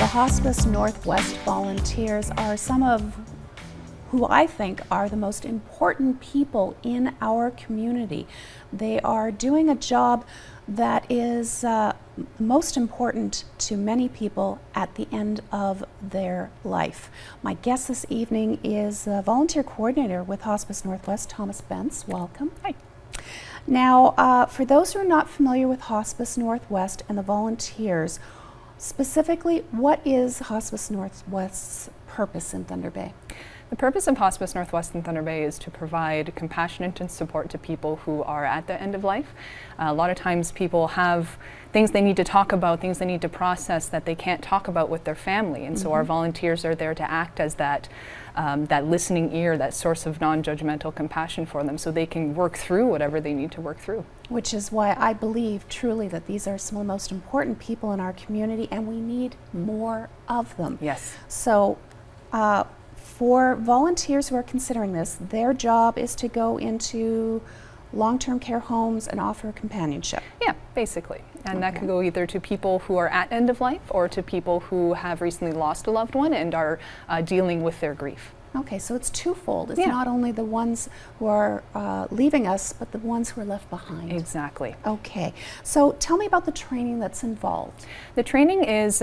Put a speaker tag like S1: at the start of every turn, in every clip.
S1: The Hospice Northwest volunteers are some of who I think are the most important people in our community. They are doing a job that is most important to many people at the end of their life. My guest this evening is a volunteer coordinator with Hospice Northwest, Thomas Bentz. Welcome.
S2: Hi.
S1: Now, for those who are not familiar with Hospice Northwest and the volunteers, specifically, what is Hospice Northwest's purpose in Thunder Bay?
S2: The purpose of Hospice Northwest in Thunder Bay is to provide compassionate and support to people who are at the end of life. A lot of times people have things they need to talk about, things they need to process that they can't talk about with their family. And so our volunteers are there to act as that listening ear, that source of non-judgmental compassion for them so they can work through whatever they need to work through.
S1: Which is why I believe truly that these are some of the most important people in our community and we need more of them.
S2: Yes.
S1: So for volunteers who are considering this, their job is to go into long-term care homes and offer companionship.
S2: Yeah, basically. And that could go either to people who are at end of life or to people who have recently lost a loved one and are dealing with their grief.
S1: Okay, so it's twofold. It's
S2: Yeah.
S1: not only the ones who are leaving us, but the ones who are left behind.
S2: Exactly.
S1: Okay, so tell me about the training that's involved.
S2: The training is,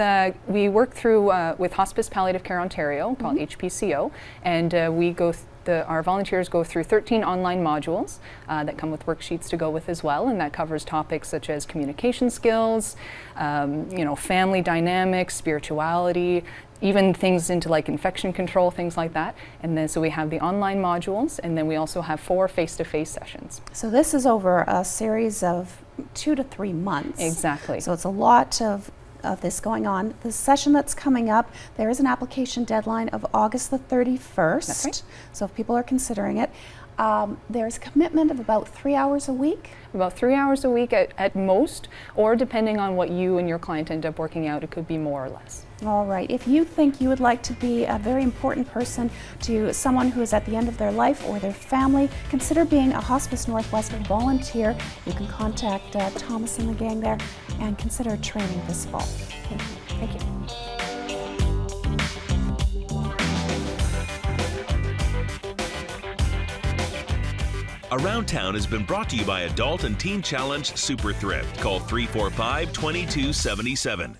S2: we work through with Hospice Palliative Care Ontario, called HPCO, and our volunteers go through 13 online modules that come with worksheets to go with as well, and that covers topics such as communication skills, family dynamics, spirituality, even things into like infection control, things like that. And then so we have the online modules, and then we also have 4 face-to-face sessions.
S1: So this is over a series of 2 to 3 months.
S2: Exactly.
S1: So it's a lot of this going on. The session that's coming up, there is an application deadline of August the 31st.
S2: That's right.
S1: So if people are considering it, there's a commitment of about 3 hours a week.
S2: About 3 hours a week at most, or depending on what you and your client end up working out, it could be more or less.
S1: All right. If you think you would like to be a very important person to someone who is at the end of their life or their family, consider being a Hospice Northwest volunteer. You can contact Thomas and the gang there and consider training this fall. Thank you.
S2: Thank you.
S3: Around Town has been brought to you by Adult and Teen Challenge Super Thrift. Call 345-2277.